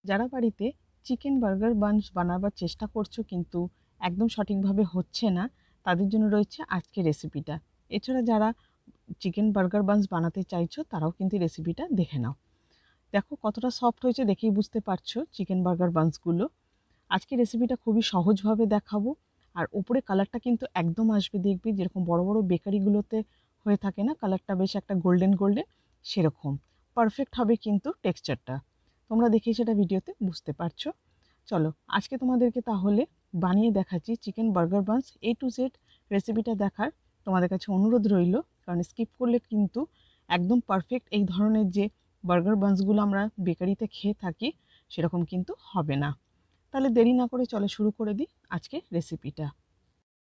যারা বাড়িতে chicken burger Banas বানাবার চেষ্টা করছো কিন্তু একদম সঠিকভাবে হচ্ছে না, তাদের জন্য রয়েছে আজকের রেসিপিটা। এছাড়া যারা চিকেন বার্গার বানস বানাতে চাইছো তারাও কিন্তু রেসিপিটা দেখে নাও। দেখো কতটা সফট হয়েছে, দেখেই বুঝতে পারছো চিকেন বার্গার বানসগুলো। আজকে রেসিপিটা খুবই সহজভাবে দেখাবো। আর ওপরে কালারটা কিন্তু একদম আসবে, দেখবি যেরকম বড় বড় বেকারিগুলোতে হয়ে থাকে না, কালারটা বেশ একটা গোল্ডেন গোল্ডেন, সেরকম পারফেক্ট হবে কিন্তু টেক্সচারটা। তোমরা দেখেই সেটা ভিডিওতে বুঝতে পারছো। চলো আজকে তোমাদেরকে তাহলে বানিয়ে দেখাচ্ছি chicken burger Banas A to Z। রেসিপিটা দেখার তোমাদের কাছে অনুরোধ রইল, কারণ স্কিপ করলে কিন্তু একদম পারফেক্ট এই ধরনের যে বার্গার বানসগুলো আমরা বেকারিতে খেয়ে থাকি সেরকম কিন্তু হবে না। তাহলে দেরি না করে চলো শুরু করে দিই আজকের রেসিপিটা।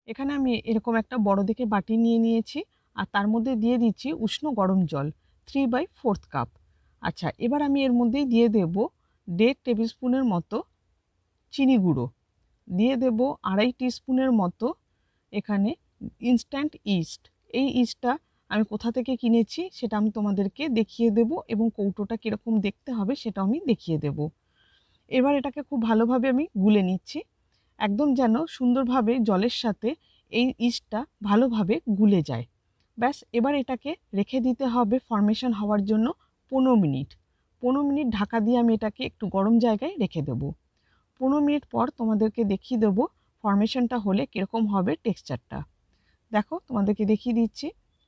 এখানে আমি এরকম একটা বড় দেখে বাটি নিয়ে নিয়েছি, আর তার মধ্যে দিয়ে দিচ্ছি উষ্ণ গরম জল 3/4 কাপ। আচ্ছা, এবার আমি এর মধ্যেই দিয়ে দেব 1.5 টেবিল স্পুনের মতো চিনি গুঁড়ো, দিয়ে দেব 2.5 টিস্পুনের মতো এখানে ইনস্ট্যান্ট ইস্ট। এই ইস্টটা আমি কোথা থেকে কিনেছি সেটা আমি তোমাদেরকে দেখিয়ে দেব, এবং কৌটোটা কীরকম দেখতে হবে সেটাও আমি দেখিয়ে দেব। এবার এটাকে খুব ভালোভাবে আমি গুলে নিচ্ছি, একদম যেন সুন্দরভাবে জলের সাথে এই ইস্টটা ভালোভাবে গুলে যায়। ব্যাস, এবার এটাকে রেখে দিতে হবে ফর্মেশন হওয়ার জন্য 15 মিনিট। 15 মিনিট ঢাকা দিয়ে আমি এটাকে একটু গরম জায়গায় রেখে দেবো। 15 মিনিট পর তোমাদেরকে দেখিয়ে দেবো ফর্মেশনটা হলে কীরকম হবে টেক্সচারটা। দেখো তোমাদেরকে দেখিয়ে দিচ্ছি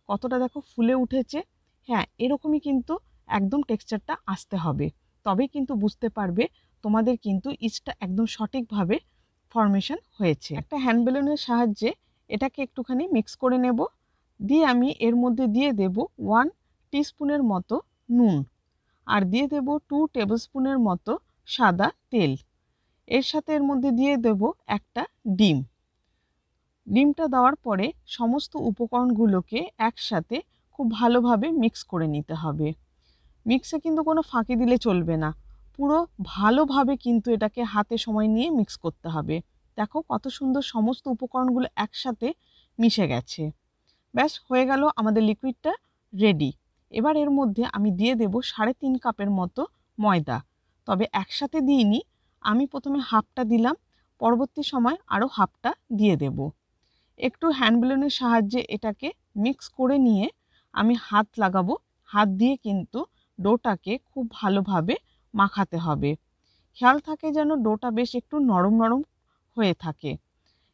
কতটা, দেখো ফুলে উঠেছে। হ্যাঁ, এরকমই কিন্তু একদম টেক্সচারটা আসতে হবে, তবেই কিন্তু বুঝতে পারবে তোমাদের কিন্তু ইস্টটা একদম সঠিকভাবে ফর্মেশন হয়েছে। একটা হ্যান্ড বেলুনের সাহায্যে এটাকে একটুখানি মিক্স করে নেব, দিয়ে আমি এর মধ্যে দিয়ে দেব 1 টিস্পুনের মতো নুন, আর দিয়ে দেব 2 টেবিল স্পুনের মতো সাদা তেল। এর সাথে এর মধ্যে দিয়ে দেব একটা ডিম। ডিমটা দেওয়ার পরে সমস্ত উপকরণগুলোকে একসাথে খুব ভালোভাবে মিক্স করে নিতে হবে। মিক্সে কিন্তু কোনো ফাঁকি দিলে চলবে না, পুরো ভালোভাবে কিন্তু এটাকে হাতে সময় নিয়ে মিক্স করতে হবে। দেখো কত সুন্দর সমস্ত উপকরণগুলো একসাথে মিশে গেছে। ব্যাস, হয়ে গেল আমাদের লিকুইডটা রেডি। এবার এর মধ্যে আমি দিয়ে দেব 3.5 কাপের মতো ময়দা, তবে একসাথে দিইনি, আমি প্রথমে হাফটা দিলাম, পরবর্তী সময় আরও হাফটা দিয়ে দেব। একটু হ্যান্ড ব্লেন্ডের সাহায্যে এটাকে মিক্স করে নিয়ে আমি হাত লাগাবো, হাত দিয়ে কিন্তু ডোটাকে খুব ভালোভাবে মাখাতে হবে। খেয়াল থাকে যেন ডোটা বেশ একটু নরম নরম হয়ে থাকে।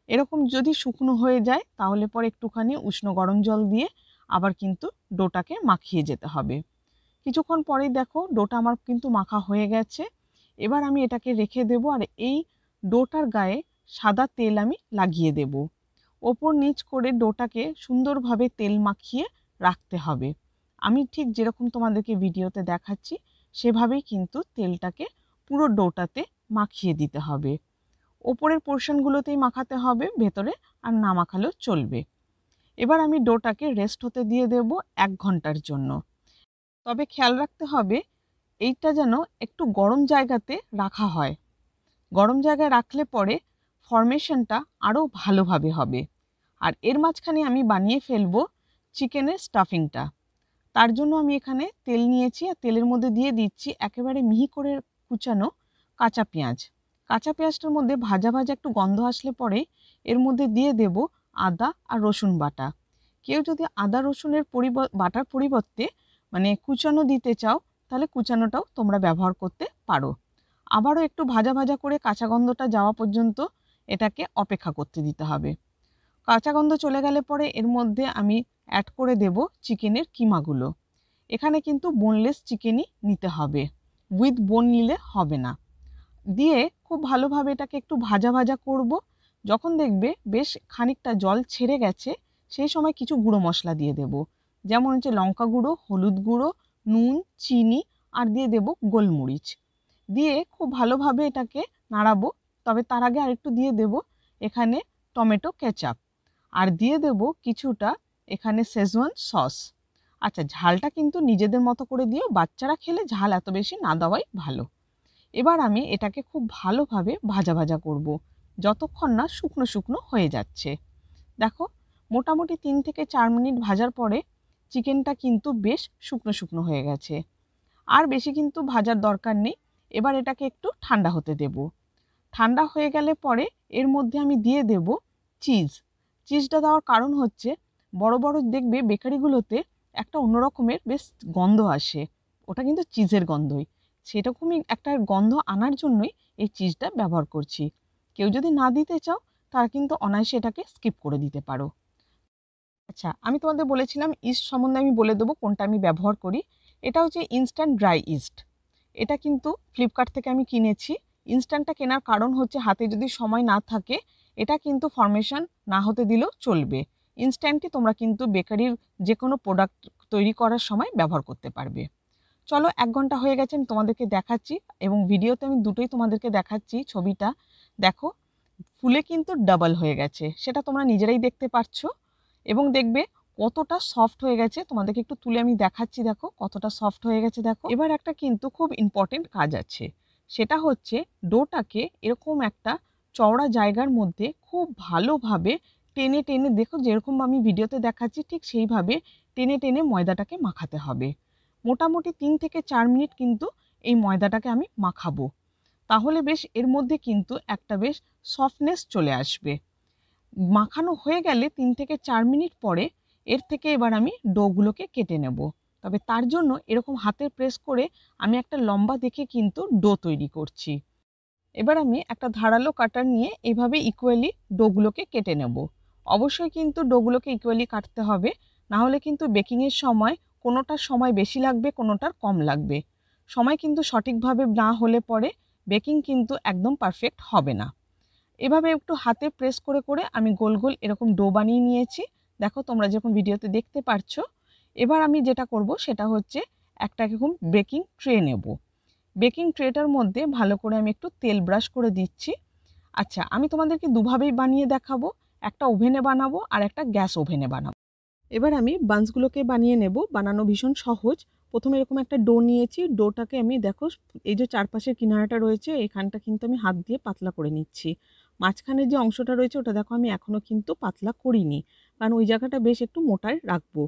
এরকম যদি শুকনো হয়ে যায় তাহলে পরে একটুখানি উষ্ণ গরম জল দিয়ে আবার কিন্তু ডোটাকে মাখিয়ে যেতে হবে। কিছুক্ষণ পরেই দেখো ডোটা আমার কিন্তু মাখা হয়ে গেছে। এবার আমি এটাকে রেখে দেব, আর এই ডোটার গায়ে সাদা তেল আমি লাগিয়ে দেব। ওপর নিচ করে ডোটাকে সুন্দরভাবে তেল মাখিয়ে রাখতে হবে। আমি ঠিক যেরকম তোমাদেরকে ভিডিওতে দেখাচ্ছি সেভাবেই কিন্তু তেলটাকে পুরো ডোটাতে মাখিয়ে দিতে হবে। ওপরের পোর্শনগুলোতেই মাখাতে হবে, ভেতরে আর না মাখালেও চলবে। এবার আমি ডোটাকে রেস্ট হতে দিয়ে দেব 1 ঘন্টার জন্য। তবে খেয়াল রাখতে হবে এইটা যেন একটু গরম জায়গাতে রাখা হয়। গরম জায়গায় রাখলে পরে ফর্মেশনটা আরও ভালোভাবে হবে। আর এর মাঝখানে আমি বানিয়ে ফেলবো চিকেনের স্টাফিংটা। তার জন্য আমি এখানে তেল নিয়েছি, আর তেলের মধ্যে দিয়ে দিচ্ছি একেবারে মিহি করে কুচানো কাঁচা পেঁয়াজ। কাঁচা পেঁয়াজটার মধ্যে ভাজা ভাজা একটু গন্ধ আসলে পরে এর মধ্যে দিয়ে দেব আদা আর রসুন বাটা। কেউ যদি আদা রসুনের বাটার পরিবর্তে মানে কুচানো দিতে চাও তাহলে কুচানোটাও তোমরা ব্যবহার করতে পারো। আবারও একটু ভাজা ভাজা করে কাঁচা গন্ধটা যাওয়া পর্যন্ত এটাকে অপেক্ষা করতে দিতে হবে। কাঁচা গন্ধ চলে গেলে পরে এর মধ্যে আমি অ্যাড করে দেব চিকেনের কিমাগুলো। এখানে কিন্তু বোনলেস চিকেনই নিতে হবে, উইথ বোন নিলে হবে না। দিয়ে খুব ভালোভাবে এটাকে একটু ভাজা ভাজা করব। যখন দেখবে বেশ খানিকটা জল ছেড়ে গেছে সেই সময় কিছু গুঁড়ো মশলা দিয়ে দেব, যেমন হচ্ছে লঙ্কা গুঁড়ো, হলুদ গুঁড়ো, নুন, চিনি, আর দিয়ে দেব গোলমরিচ। দিয়ে খুব ভালোভাবে এটাকে নাড়াবো। তবে তার আগে আরেকটু দিয়ে দেব এখানে টমেটো কেচাপ, আর দিয়ে দেব কিছুটা এখানে শেজওয়ান সস। আচ্ছা, ঝালটা কিন্তু নিজেদের মতো করে দিও, বাচ্চারা খেলে ঝাল এত বেশি না দেওয়াই ভালো। এবার আমি এটাকে খুব ভালোভাবে ভাজা ভাজা করব, যতক্ষণ না শুকনো শুকনো হয়ে যাচ্ছে। দেখো মোটামুটি 3 থেকে 4 মিনিট ভাজার পরে চিকেনটা কিন্তু বেশ শুকনো শুকনো হয়ে গেছে। আর বেশি কিন্তু ভাজার দরকার নেই, এবার এটাকে একটু ঠান্ডা হতে দেব। ঠান্ডা হয়ে গেলে পরে এর মধ্যে আমি দিয়ে দেব চিজ। চিজটা দেওয়ার কারণ হচ্ছে বড় বড় দেখবে বেকারিগুলোতে একটা অন্যরকমের বেশ গন্ধ আসে, ওটা কিন্তু চিজের গন্ধই। সেরকমই একটা গন্ধ আনার জন্যই এই চিজটা ব্যবহার করছি। কেউ যদি না দিতে চাও তারা কিন্তু অনায়াসে এটাকে স্কিপ করে দিতে পারো। আচ্ছা, আমি তোমাদের বলেছিলাম ইস্ট সম্বন্ধে আমি বলে দেবো কোনটা আমি ব্যবহার করি। এটা হচ্ছে ইনস্ট্যান্ট ড্রাই ইস্ট। এটা কিন্তু ফ্লিপকার্ট থেকে আমি কিনেছি। ইনস্ট্যান্টটা কেনার কারণ হচ্ছে হাতে যদি সময় না থাকে এটা কিন্তু ফর্মেশন না হতে দিলেও চলবে। ইনস্ট্যান্টই তোমরা কিন্তু বেকারির যে কোনো প্রোডাক্ট তৈরি করার সময় ব্যবহার করতে পারবে। চলো, 1 ঘন্টা হয়ে গেছে, আমি তোমাদেরকে দেখাচ্ছি এবং ভিডিওতে আমি দুটোই তোমাদেরকে দেখাচ্ছি। ছবিটা দেখো, ফুলে কিন্তু ডাবল হয়ে গেছে, সেটা তোমরা নিজেরাই দেখতে পাচ্ছ। এবং দেখবে কতটা সফট হয়ে গেছে, তোমাদেরকে একটু তুলে আমি দেখাচ্ছি। দেখো কতটা সফট হয়ে গেছে। দেখো, এবার একটা কিন্তু খুব ইম্পর্টেন্ট কাজ আছে, সেটা হচ্ছে ডোটাকে এরকম একটা চওড়া জায়গার মধ্যে খুব ভালোভাবে টেনে টেনে, দেখো যেরকম আমি ভিডিওতে দেখাচ্ছি ঠিক সেইভাবে টেনে টেনে ময়দাটাকে মাখাতে হবে। মোটামুটি 3 থেকে 4 মিনিট কিন্তু এই ময়দাটাকে আমি মাখাবো। তাহলে বেশ এর মধ্যে কিন্তু একটা বেশ সফটনেস চলে আসবে। মাখানো হয়ে গেলে 3 থেকে 4 মিনিট পরে এর থেকে এবার আমি ডোগুলোকে কেটে নেব। তবে তার জন্য এরকম হাতে প্রেস করে আমি একটা লম্বা দেখে কিন্তু ডো তৈরি করছি। এবার আমি একটা ধারালো কাটার নিয়ে এভাবে ইকুয়ালি ডোগুলোকে কেটে নেব। অবশ্যই কিন্তু ডোগুলোকে ইকুয়ালি কাটতে হবে, না হলে কিন্তু বেকিংয়ের সময় কোনোটার সময় বেশি লাগবে, কোনোটার কম লাগবে। সময় কিন্তু সঠিকভাবে না হলে পরে বেকিং কিন্তু একদম পারফেক্ট হবে না। এভাবে একটু হাতে প্রেস করে করে আমি গোল গোল এরকম ডো বানিয়ে নিয়েছি। দেখো তোমরা যখন ভিডিওতে দেখতে পাচ্ছ। এবার আমি যেটা করব সেটা হচ্ছে একটা এরকম বেকিং ট্রে নেব। বেকিং ট্রেটার মধ্যে ভালো করে আমি একটু তেল ব্রাশ করে দিচ্ছি। আচ্ছা, আমি তোমাদেরকে দুভাবেই বানিয়ে দেখাবো, একটা ওভেনে বানাবো আর একটা গ্যাস ওভেনে বানাবো। এবার আমি বানসগুলোকে বানিয়ে নেব। বানানো ভীষণ সহজ। প্রথমে এরকম একটা ডো নিয়েছি। ডোটাকে আমি দেখো এই যে চারপাশের কিনারাটা রয়েছে এখানটা কিন্তু আমি হাত দিয়ে পাতলা করে নিচ্ছি। মাঝখানের যে অংশটা রয়েছে ওটা দেখো আমি এখনও কিন্তু পাতলা করিনি, কারণ ওই জায়গাটা বেশ একটু মোটায় রাখবো।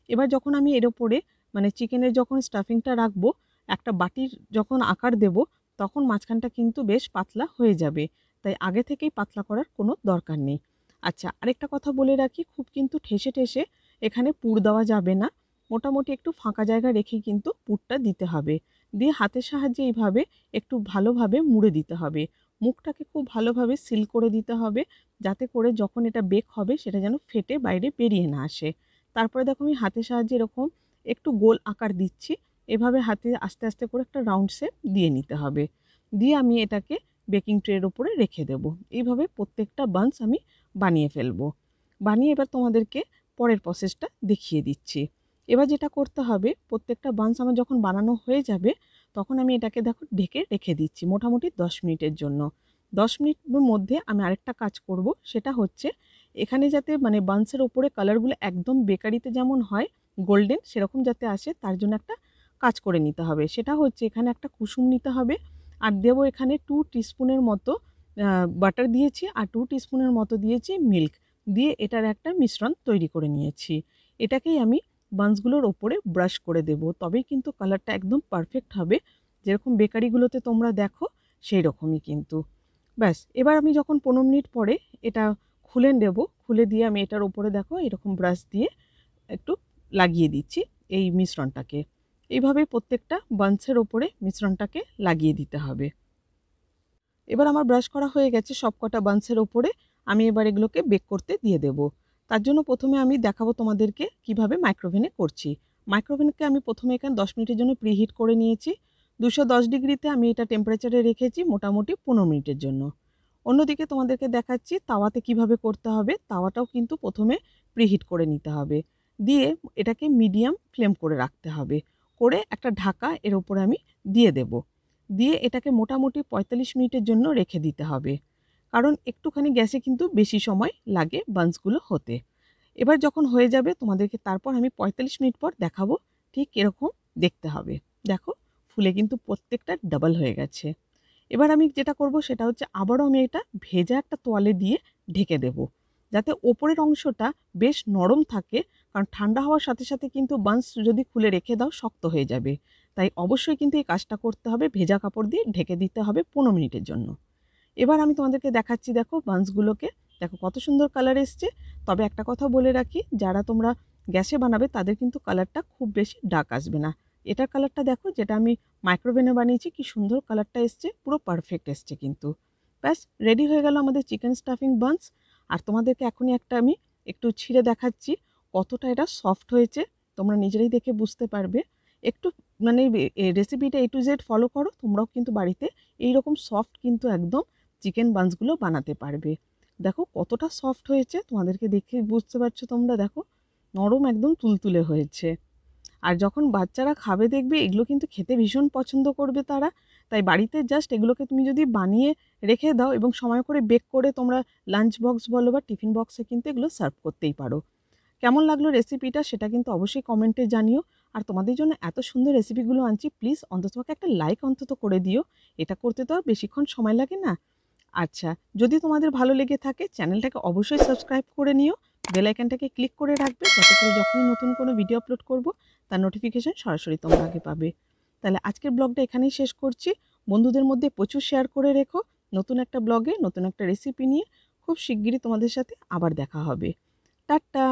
এবার যখন আমি এর ওপরে মানে চিকেনের যখন স্টাফিংটা রাখবো, একটা বাটির যখন আকার দেব তখন মাঝখানটা কিন্তু বেশ পাতলা হয়ে যাবে, তাই আগে থেকেই পাতলা করার কোনো দরকার নেই। আচ্ছা, আরেকটা কথা বলে রাখি, খুব কিন্তু ঠেসে ঠেসে এখানে পুর দেওয়া যাবে না। মোটামুটি একটু ফাঁকা জায়গা রেখেই কিন্তু পুরটা দিতে হবে। দিয়ে হাতের সাহায্যে এইভাবে একটু ভালোভাবে মুড়ে দিতে হবে। মুখটাকে খুব ভালোভাবে সিল করে দিতে হবে, যাতে করে যখন এটা বেক হবে সেটা যেন ফেটে বাইরে বেরিয়ে না আসে। তারপরে দেখো আমি হাতের সাহায্যে এরকম একটু গোল আকার দিচ্ছি। এভাবে হাতে আস্তে আস্তে করে একটা রাউন্ড শেপ দিয়ে নিতে হবে। দিয়ে আমি এটাকে বেকিং ট্রের ওপরে রেখে দেব। এইভাবে প্রত্যেকটা বানস আমি বানিয়ে ফেলবো। বানিয়ে এবার তোমাদেরকে পরের প্রসেসটা দেখিয়ে দিচ্ছি। এবার যেটা করতে হবে, প্রত্যেকটা বানস আমার যখন বানানো হয়ে যাবে তখন আমি এটাকে দেখো ঢেকে রেখে দিচ্ছি মোটামুটি 10 মিনিটের জন্য। 10 মিনিটের মধ্যে আমি আরেকটা কাজ করব, সেটা হচ্ছে এখানে যাতে মানে বানসের ওপরে কালারগুলো একদম বেকারিতে যেমন হয় গোল্ডেন সেরকম যাতে আসে, তার জন্য একটা কাজ করে নিতে হবে। সেটা হচ্ছে এখানে একটা কুসুম নিতে হবে, আর দেবো এখানে 2 টিস্পুনের মতো বাটার দিয়েছি, আর 2 টিস্পুনের মতো দিয়েছি মিল্ক। দিয়ে এটার একটা মিশ্রণ তৈরি করে নিয়েছি। এটাকেই আমি বানসগুলোর ওপরে ব্রাশ করে দেব, তবেই কিন্তু কালারটা একদম পারফেক্ট হবে, যেরকম বেকারিগুলোতে তোমরা দেখো সেই রকমই কিন্তু। ব্যাস, এবার আমি যখন 15 মিনিট পরে এটা খুলে নেব, খুলে দিয়ে আমি এটার ওপরে দেখো এরকম ব্রাশ দিয়ে একটু লাগিয়ে দিচ্ছি এই মিশ্রণটাকে। এইভাবে প্রত্যেকটা বানসের ওপরে মিশ্রণটাকে লাগিয়ে দিতে হবে। এবার আমার ব্রাশ করা হয়ে গেছে সবকটা বানসের ওপরে। আমি এবার এগুলোকে বেক করতে দিয়ে দেব। তার জন্য প্রথমে আমি দেখাবো তোমাদেরকে কিভাবে মাইক্রোওভেনে করছি। মাইক্রোওভেনকে আমি প্রথমে এখানে 10 মিনিটের জন্য প্রিহিট করে নিয়েছি। 210 ডিগ্রিতে আমি এটা টেম্পারেচারে রেখেছি মোটামুটি 15 মিনিটের জন্য। অন্যদিকে তোমাদেরকে দেখাচ্ছি তাওয়াতে কিভাবে করতে হবে। তাওয়াটাও কিন্তু প্রথমে প্রিহিট করে নিতে হবে, দিয়ে এটাকে মিডিয়াম ফ্লেম করে রাখতে হবে। করে একটা ঢাকা এর উপরে আমি দিয়ে দেব। দিয়ে এটাকে মোটামুটি 45 মিনিটের জন্য রেখে দিতে হবে, কারণ একটুখানি গ্যাসে কিন্তু বেশি সময় লাগে বানসগুলো হতে। এবার যখন হয়ে যাবে তোমাদেরকে তারপর আমি 45 মিনিট পর দেখাবো ঠিক এরকম দেখতে হবে। দেখো ফুলে কিন্তু প্রত্যেকটা ডাবল হয়ে গেছে। এবার আমি যেটা করব সেটা হচ্ছে আবারও আমি এটা ভেজা একটা তোয়ালে দিয়ে ঢেকে দেব, যাতে ওপরের অংশটা বেশ নরম থাকে, কারণ ঠান্ডা হওয়ার সাথে সাথে কিন্তু বানস যদি খুলে রেখে দাও শক্ত হয়ে যাবে। তাই অবশ্যই কিন্তু এই কাজটা করতে হবে, ভেজা কাপড় দিয়ে ঢেকে দিতে হবে 15 মিনিটের জন্য। এবার আমি তোমাদেরকে দেখাচ্ছি, দেখো বান্সগুলোকে, দেখো কত সুন্দর কালার এসছে। তবে একটা কথা বলে রাখি, যারা তোমরা গ্যাসে বানাবে তাদের কিন্তু কালারটা খুব বেশি ডার্ক আসবে না। এটার কালারটা দেখো, যেটা আমি মাইক্রোওভেনে বানিয়েছি, কি সুন্দর কালারটা এসছে, পুরো পারফেক্ট এসছে কিন্তু। ব্যাস রেডি হয়ে গেল আমাদের চিকেন স্টাফিং বান্স। আর তোমাদেরকে এখনই একটা আমি একটু ছিঁড়ে দেখাচ্ছি কতটা এটা সফট হয়েছে, তোমরা নিজেরাই দেখে বুঝতে পারবে। একটু মানে রেসিপিটা A to Z ফলো করো, তোমরাও কিন্তু বাড়িতে এইরকম সফট কিন্তু একদম চিকেন বান্সগুলো বানাতে পারবে। দেখো কতটা সফট হয়েছে, তোমাদেরকে দেখে বুঝতে পারছো তোমরা, দেখো নরম একদম তুলতুলে হয়েছে। আর যখন বাচ্চারা খাবে দেখবে এগুলো কিন্তু খেতে ভীষণ পছন্দ করবে তারা। তাই বাড়িতে জাস্ট এগুলোকে তুমি যদি বানিয়ে রেখে দাও এবং সময় করে বেক করে তোমরা লাঞ্চ বক্স বলো বা টিফিন বক্সে কিন্তু এগুলো সার্ভ করতেই পারো। কেমন লাগলো রেসিপিটা সেটা কিন্তু অবশ্যই কমেন্টে জানিও। আর তোমাদের জন্য এত সুন্দর রেসিপিগুলো আনছি, প্লিজ অন্ততপক্ষে একটা লাইক অন্তত করে দিও। এটা করতে তো আর বেশিক্ষণ সময় লাগে না। আচ্ছা, যদি তোমাদের ভালো লেগে থাকে চ্যানেলটাকে অবশ্যই সাবস্ক্রাইব করে নিও, বেল আইকনটাকে ক্লিক করে রাখবে, যাতে করে যখনই নতুন কোনো ভিডিও আপলোড করব তার নোটিফিকেশন সরাসরি তোমরা আগে পাবে। তাহলে আজকের ব্লগটা এখানেই শেষ করছি। বন্ধুদের মধ্যে প্রচুর শেয়ার করে রেখো। নতুন একটা ব্লগে নতুন একটা রেসিপি নিয়ে খুব শিগগিরই তোমাদের সাথে আবার দেখা হবে। টাটা।